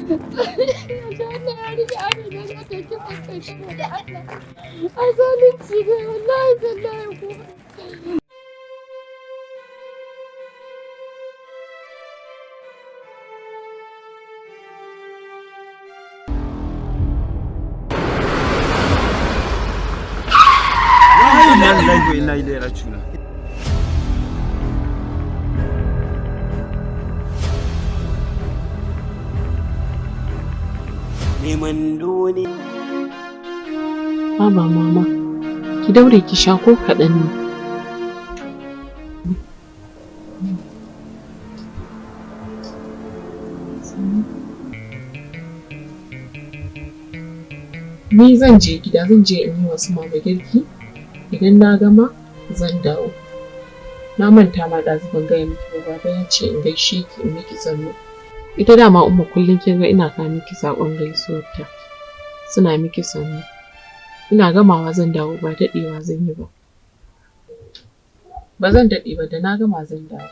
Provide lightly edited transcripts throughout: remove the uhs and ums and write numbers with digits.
wannan yarinya Amina ne ta ki fasa shi da Allah. A zalunci ne wallahi billahi ko. Inna ilaihi raji'un. Neman duniya. Baba mama, ki daure ki sha ko kaɗan ne. Ni zan je gida, zan je in yi wasu mama girki. Idan na gama zan dawo. Na manta ma ɗazu ban gaya miki ba, baba ya ce in gaishe ki in miki sannu. Ita dama umma kullum kin ga ina kawo miki saƙon gaisuwarta. Suna miki sannu. Ina gamawa zan dawo, ba daɗewa zan yi ba. Ba zan daɗe ba, da na gama zan dawo.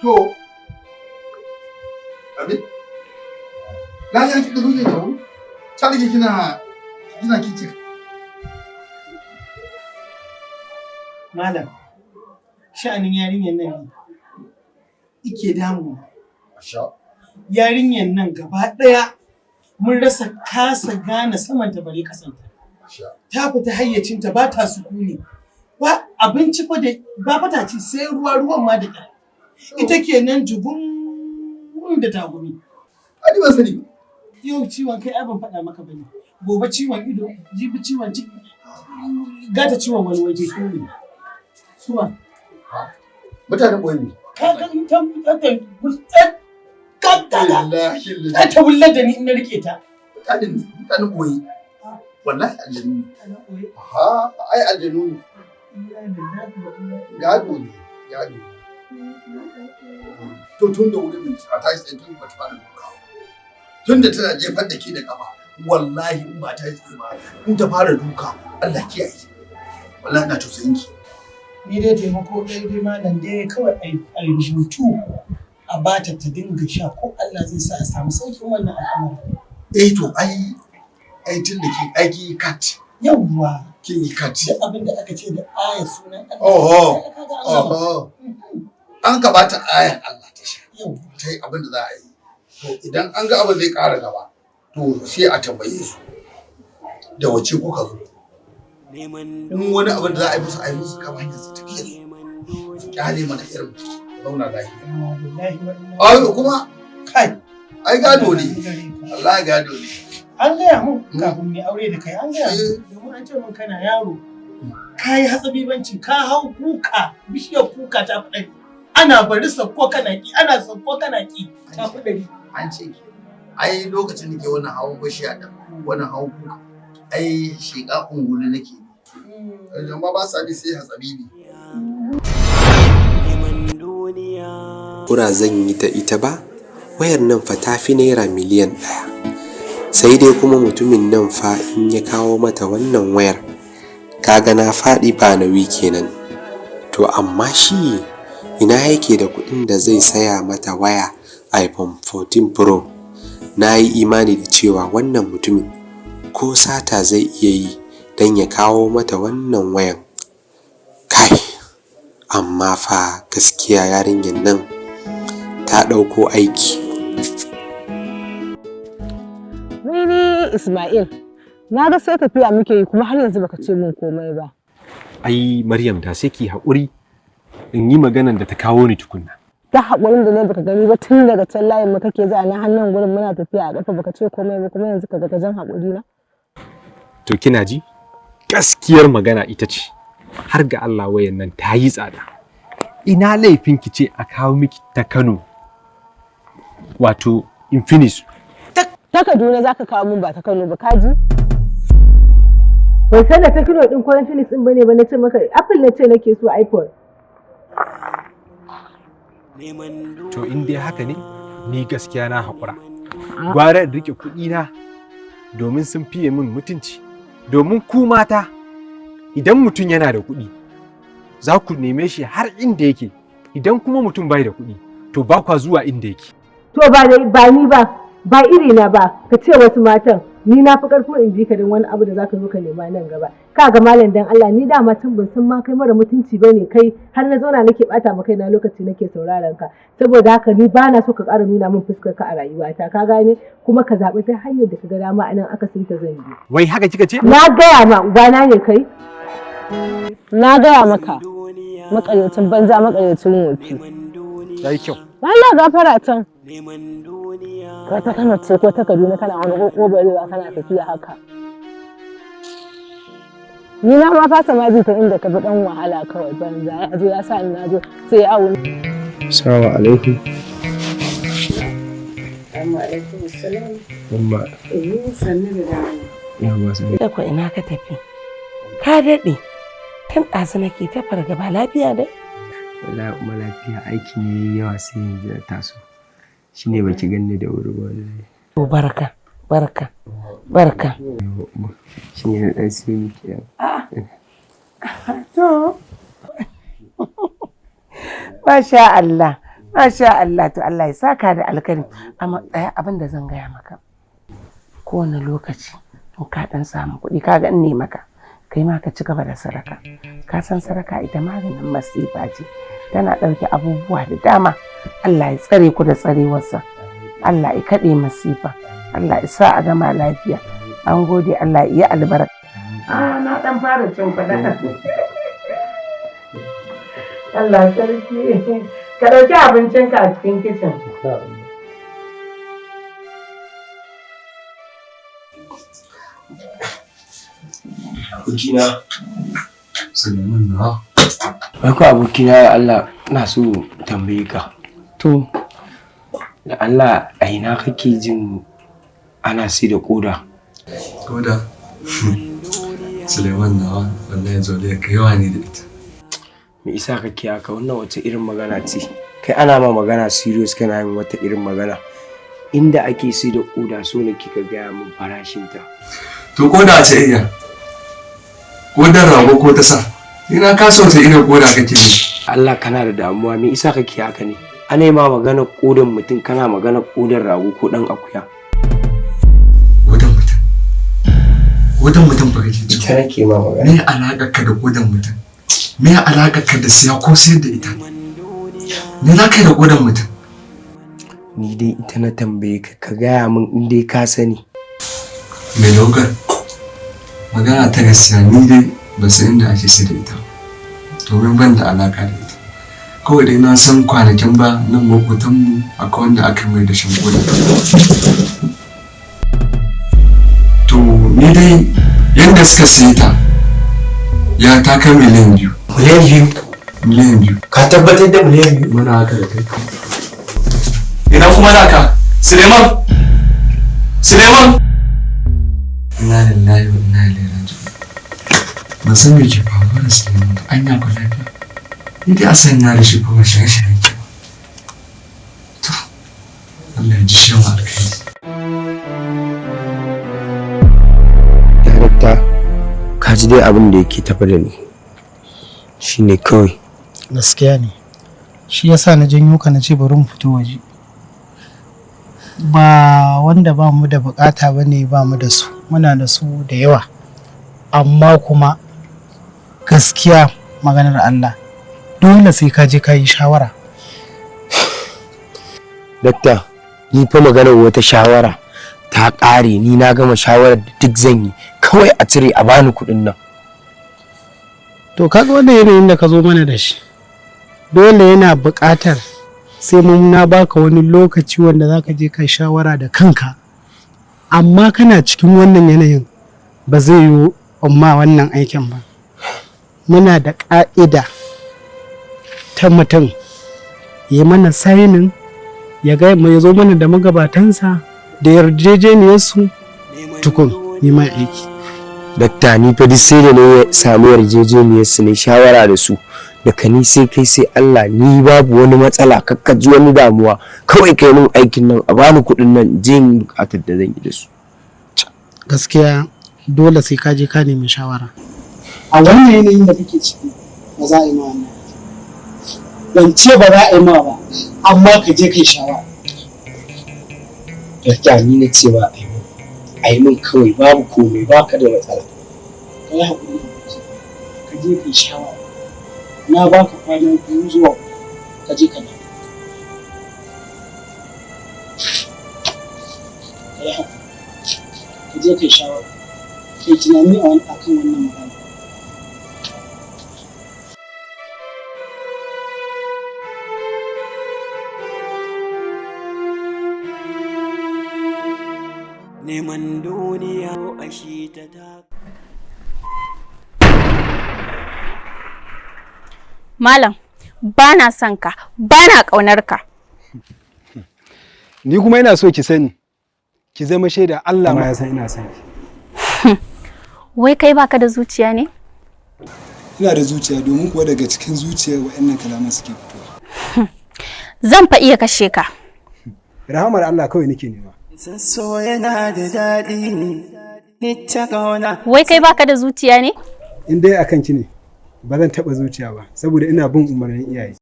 To, abin? Lafiya kika zo ne ta wuri? Ta rike kina kicin. Malam, sha'anin yarinyar nan ne ike damu. Yarinyar nan gaba ɗaya mun rasa kasa gane samanta bare kasanta. Ta fita hayyacinta ba ta sukuni. Ba abinci fa da ba fata ci sai ruwan ma da ƙyar. Ita kenan jugun da tagumi. Ani ba sani. Yau ciwon kai ai ban faɗa maka bane. Gobe ciwon ido, jibi ciwon ciki, gata ciwon wani waje. Suwa. Mutanen boye ne. Ka ga ta bullar da ni in na rike ta. Mutanen boye. Wallahi aljanu ne. Ha, ai aljanu ne. Gado ne. To tun da wurin a tashi tsaye tun ba ta fara duka. Tun da tana jefar da ke da kafa, wallahi in ba ta yi tsaye ba, in ta fara duka, Allah kiyaye. Wallahi na tausayin ki. Ni dai taimako ɗaya dai malam dai kawai a rubutu a bata ta dinga sha ko Allah zai sa a samu sauƙin wannan al'amari. To ai tun da kin aiki kat. Yawwa. Kin yi kat. Duk abin da aka ce da aya sunan Allah. An ka bata ayan Allah ta sha. Ta yi abin da za a yi. To idan an ga abin zai ƙara gaba, to sai a tambaye su. Da wace kuka zo? In wani abin da za a yi musu kama hanyar su tafiya su. Kyale mana irin zauna lafiya. Ai kuma kai. Ai gado ne. Allah gado ne. An gaya mun kafin mai aure da kai an gaya mun domin an ce mun kana yaro. Ka yi hatsabibanci ka hau kuka bishiyar kuka ta fi ɗari. Ana bari sakko kana ki ana sakko kana ki ta fi ɗari. An ce ki. Ai lokacin da ke wannan hawan bishiya da wannan hawan kuka. Ai shiga ungulu nake. Amma ba sa bi sai hatsabibi. Kura zan yi ta ita ba, wayar nan fa ta fi naira miliyan 1. Sai dai kuma mutumin nan fa in ya kawo mata wannan wayar, kaga na faɗi ba nauyi kenan. To amma shi ina yake da kuɗin da zai saya mata waya iPhone 14 Pro. Na yi imani da cewa wannan mutumin ko sata zai iya yi don ya kawo mata wannan wayan. Kai, amma fa gaskiya yarinyar nan ta ɗauko aiki. Ni Ismail, na ga sai tafiya muke yi kuma har yanzu baka ce min komai ba. Ai Maryam da sai ki haƙuri in yi maganan da ta kawo ni tukunna. Ta haƙurin da ne baka gani ba tun daga can layin mu kake za na hannun gurin muna tafiya a ƙafa baka ce komai ba kuma yanzu ka ga gajen haƙuri na. To kina ji? gaskiyar magana ita ce, har ga Allah wayan nan ta yi tsada. Ina laifin ki ce a kawo miki ta Kano, wato Infinix. Ta Kaduna za ka kawo min ba ta Kano ba, kaji? Ban san da ta Kano din ko Infinix din bane ba, na ce maka Apple na ce nake so iPhone. To in dai haka ne, ni gaskiya na haƙura. Gwara in rike kuɗi na domin sun fiye min mutunci. Domin ku mata, idan mutum yana da kuɗi, za ku neme shi har inda yake. Idan kuma mutum bai da kuɗi, to ba kwa zuwa inda yake. To ba ni ba iri na ba, ka ce wasu matan, ni na fi ƙarfin in ji ka don wani abu da za ka zo ka nema nan gaba. Ka ga malam dan Allah, ni dama tun ban san ma kai mara mutunci bane kai, har na zauna nake bata maka na lokaci nake sauraron ka. Saboda haka ni ba na so ka ƙara nuna min fuskar ka a rayuwata, ka gane? Kuma ka zaɓi ta hanyar da ka ga dama a nan aka sinta zan bi. Wai haka kika ce? Na gaya ma ubana ne kai. Na gaya maka, maƙaryacin banza maƙaryacin wofi. Yayi kyau. Allah gafara can. Ka ta Kano ce ko ta Kaduna kana wani ƙoƙobarewa kana tafiya haka. Ni na ma fasa ma bi ta inda ka bi ɗan wahala kawai banza ya zo ya sa ni na zo sai ya awo. Assalamu alaikum. Assalamu alaikum assalam. Umma. Sannu da dama. Yawa sai. Da ko ina ka tafi? Ka daɗe. Tun ɗazu nake ta fargaba lafiya dai? Wallahi umma lafiya aiki ne yawa sai yanzu na taso. Shine baki ganni da wuri ba wallahi. To barka. Shine na dan sai miki. To. Masha Allah. To Allah ya saka da alkhairi. Amma ɗaya abin da zan gaya maka. Kowane lokaci in ka dan samu kuɗi kaga in ne maka. Kai ma ka ci gaba da saraka. Ka san saraka ita maganin masifa ce. Tana ɗauke abubuwa da dama. Allah ya tsare ku da tsarewarsa. Allah ya kaɗe masifa. Allah ya sa a gama lafiya. An gode Allah ya albarka. Na ɗan fara cin faɗa. Allah sarki. Ka ɗauki abincinka a cikin kicin. Abokina. Suleiman na. Wai ko abokina Allah na so tambaye ka. To, da Allah a ina kake jin ana sai da koda? Koda? Suleiman nawa wallahi zole ka yawa ne da ita. Me isa kake haka wannan wata irin magana ce? Kai ana ma magana serious kana yin wata irin magana. Inda ake sai da koda so ne kika gaya min farashinta. To koda ce iya? Kodar rago ko ta sa? Ina ka so ta irin koda kake yi. Allah kana da damuwa me isa kake haka ne? Ana yi ma magana kodan mutum kana magana kodan rago ko dan akuya. Kodan mutum ba kake ci. Ita nake ma magana. Me alaƙar ka da kodan mutum? Me alaƙar ka da siya ko sayar da ita? Me za ka yi da kodan mutum? Ni dai ita na tambaye ka ka gaya min in dai ka sani. Me dogar? Magana ta gaskiya ni dai ban san inda ake sayar da ita. Domin ban da alaƙa da ita. Kawai dai na san kwanakin ba nan makotanmu akwai wanda aka mai da shan koda. To ni dai yadda suka siye ta ya ta kai miliyan 2. Miliyan 2. Ka tabbatar da miliyan 2? Muna haka da kai. Ina kuma naka? Suleiman! Inna lillahi wa inna ilaihi raji'un. Ban san me ke faruwa da Suleiman ba. Anya ba lafiya. Ni dai a sanya da shi kuma shaye-shaye ke ba. To, Allah ya ji shan alkhairi. Darakta, ka ji dai abin da yake tafi da ni. Shi ne kawai. Gaskiya ne. Shi yasa na janyo ka na ce bari mu fito waje. Ba wanda ba mu da bukata bane ba mu da su. Muna da su da yawa. Amma kuma gaskiya maganar Allah. Dole sai ka je ka yi shawara. Dakta, ni fa maganar wata shawara ta ƙare ni na gama shawarar da duk zan yi. Kawai a cire a bani kuɗin nan. To kaga wannan yanayin da ka zo mana da shi. Dole yana buƙatar sai mun na baka wani lokaci wanda za ka je ka shawara da kanka. Amma kana cikin wannan yanayin ba zai yiwu umma wannan aikin ba. Muna da ƙa'ida ta mutum ya mana sainin ya zo mana da magabatansa da yarjejeniyarsu tukun yi mai aiki. Dakta ni fa duk sai da na samu yarjejeniyarsu ne shawara da su. Daga ni sai kai sai Allah, ni babu wani matsala, kakkaji wani damuwa, kawai kai min aikin nan a bani kuɗin nan je in bukatar da zan yi da su. Gaskiya dole sai ka je ka nemi shawara. A wannan yanayin da kake ciki ba za a yi ma wannan. Ban ce ba za a yi ma ba, amma ka je kai shawara. Dakta ni na ce ba a yi min kawai, babu komai, baka da matsala. Ka yi haƙuri ka je kai shawara. Na baka kwana 2 zuwa ka je ka dawo. Ka yi haƙuri ka je kai shawara. Kai tunani akan wannan magana. Neman duniya a shi ta Malam, ba na son ka, ba na ƙaunar ka. Ni kuma ina so ki sani, ki zama shaida Allah ma ya san ina son ki. Wai kai baka da zuciya ne? Ina da zuciya, domin kuwa daga cikin zuciyar waɗannan kalaman suke fitowa. Zan fa iya kashe ka. Rahamar Allah kawai nake nema. So yana da daɗi ne, ita ƙauna. Wai kai baka da zuciya ne? In dai akan ki ne, ba zan taɓa zuciya ba, saboda ina bin umarnin iyaye.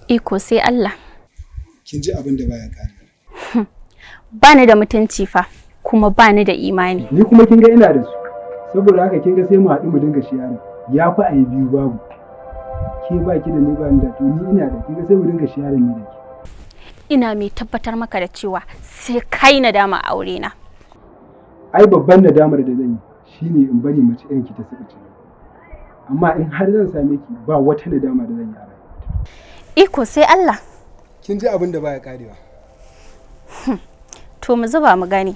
Iko sai Allah. Kin ji abin da baya ƙare. Ba ni da mutunci fa, kuma ba ni da imani. Ni kuma kin ga ina da su, saboda haka kin ga sai mu haɗu mu dinga shiyari. Ya fi a yi biyu babu. Ke ba ki da ni ba ni da to ni ina da, kin ga sai mu dinga shiyari ni da ki. Ina mai tabbatar maka da cewa sai kai nadama a aure na. Ai babban nadamar da zan yi shine in bari mace irin ki ta saka. Amma in har zan same ki ba wata nadama da zan yi a rayuwa. Iko sai Allah. Kin ji abin da baya karewa. To mu zuba mu gani.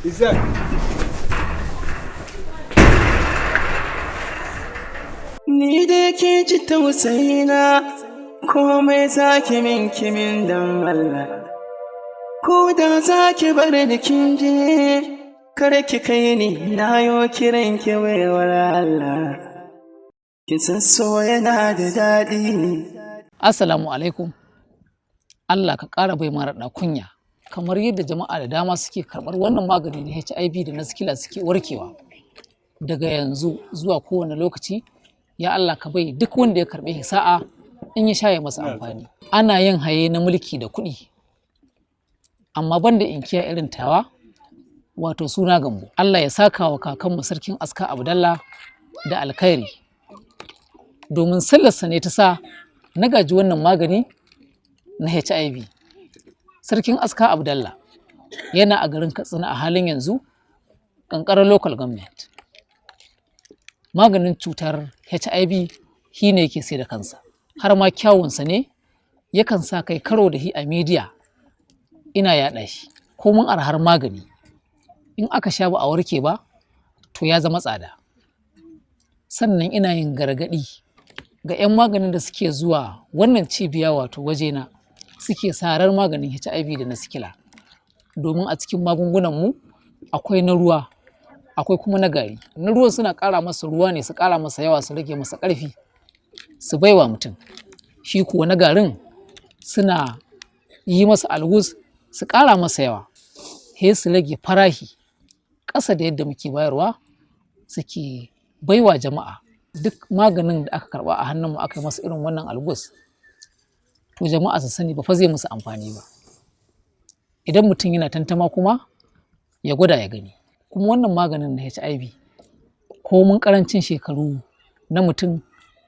Isaac. Ni da ke ji tausayina, komai zaki min kimin dan Allah. Ko da zaki bar ni kin je, kar ki kai ni na yo kiran ki waiwar Allah. Kin san so yana da daɗi ne. Assalamu alaikum. Allah ka ƙara bai mara kunya, kamar yadda jama'a da dama suke karɓar wannan magani na HIV da na sikila suke warkewa. Daga yanzu zuwa kowane lokaci, ya Allah ka bai duk wanda ya karɓe sa'a in ya shaye masa amfani. Ana yin haye na mulki da kuɗi, amma banda inkiya irin tawa, wato suna gambo. Allah ya saka wa kakanmu sarkin aska Abdallah da alkhairi, domin sallarsa ne ta sa na gaji wannan magani na HIV. Sarkin aska Abdallah yana a garin Katsina a halin yanzu, ƙanƙarar local government. Maganin cutar HIV shi ne yake sai da kansa, har ma kyawunsa ne yakan sa kai karo da shi a media ina yaɗa shi. Komin arhar magani in aka sha ba a warke ba to ya zama tsada. Sannan ina yin gargaɗi ga 'yan maganin da suke zuwa wannan cibiya wato wajena suke sarar maganin HIV da na sikila, domin a cikin magungunanmu akwai na ruwa akwai kuma na gari. Na ruwan suna ƙara masa ruwa ne, su ƙara masa yawa, su rage masa ƙarfi, su baiwa mutum. Shi kuwa na garin suna yi masa algus, su ƙara masa yawa, he su rage farahi ƙasa da yadda muke bayarwa, suke baiwa jama'a. Duk maganin da aka karɓa a hannunmu aka yi masa irin wannan algus, to jama'a su sani ba fa zai musu amfani ba. Idan mutum yana tantama kuma ya gwada ya gani. Kuma wannan maganin na HIV ko mun karancin shekaru na mutum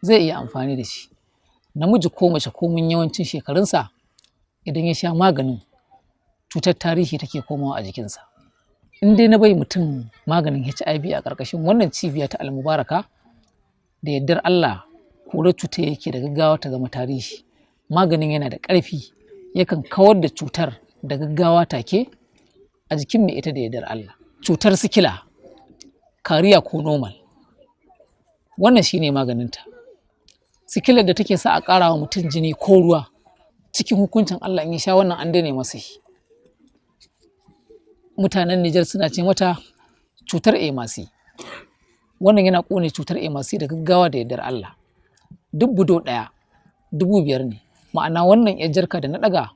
zai iya amfani da shi. Namiji ko mace ko mun yawancin shekarunsa, idan ya sha maganin cutar tarihi take komawa a jikinsa. In dai na bai mutum maganin HIV a ƙarƙashin wannan cibiya ta almubaraka, da yardar Allah korar cutar yake da gaggawa ta zama tarihi. Maganin yana da ƙarfi, yakan kawar da cutar da gaggawa take a jikin mai ita da yardar Allah. Cutar sikila kariya ko normal. Wannan shine maganinta. Sikilar da take sa a ƙara wa mutum jini ko ruwa, cikin hukuncin Allah in ya sha wannan an daina masa shi. Mutanen Nijar suna ce mata cutar emasi. Wannan yana ƙone cutar emasi da gaggawa da yardar Allah. Duk budo ɗaya 5,000 ne, ma'ana wannan yar jarka da na ɗaga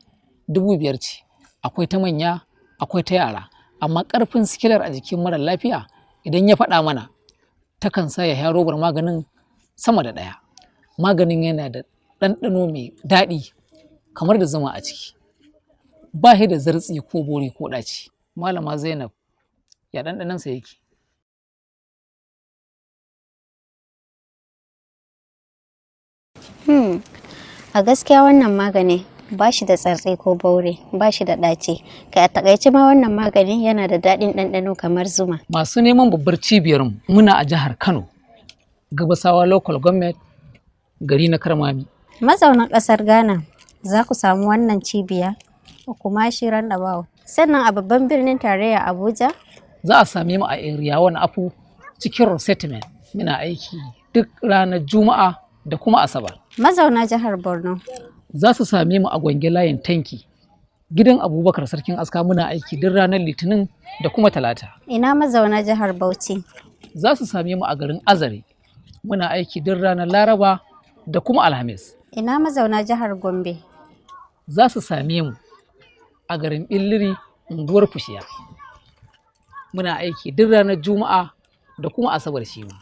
5,000 ce. Akwai ta manya, akwai ta yara, amma ƙarfin sikilar a jikin mara lafiya idan ya faɗa mana takan sa ya sha robar maganin sama da ɗaya. Maganin yana da ɗanɗano mai daɗi kamar da zuma a ciki, ba shi da zartsi ko bori ko ɗaci. Malama Zainab, ya ɗanɗanonsa yake? A gaskiya wannan magani ba shi da tsartsi ko baure, ba shi da ɗaci. Kai a takaice ma wannan magani yana da daɗin ɗanɗano kamar zuma. Masu neman babbar cibiyar muna a jihar Kano, Gabasawa Local Government, gari na Karmami. Mazaunan ƙasar Ghana za ku samu wannan cibiya a Kumashi Roundabout. Sannan a babban birnin tarayya Abuja za a same mu a area wani afu cikin resettlement. Muna aiki duk ranar Juma'a da kuma Asabar. Mazauna jihar Borno za su same mu a Gwange layin tanki, gidan Abubakar Sarkin Aska. Muna aiki duk ranar Litinin da kuma Talata. Ina mazauna jihar Bauchi za su same mu a garin Azare. Muna aiki duk ranar Laraba da kuma Alhamis. Ina mazauna jihar Gombe za su same mu a garin Billiri, unguwar Fushiya. Muna aiki duk ranar Juma'a da kuma Asabar shi ma.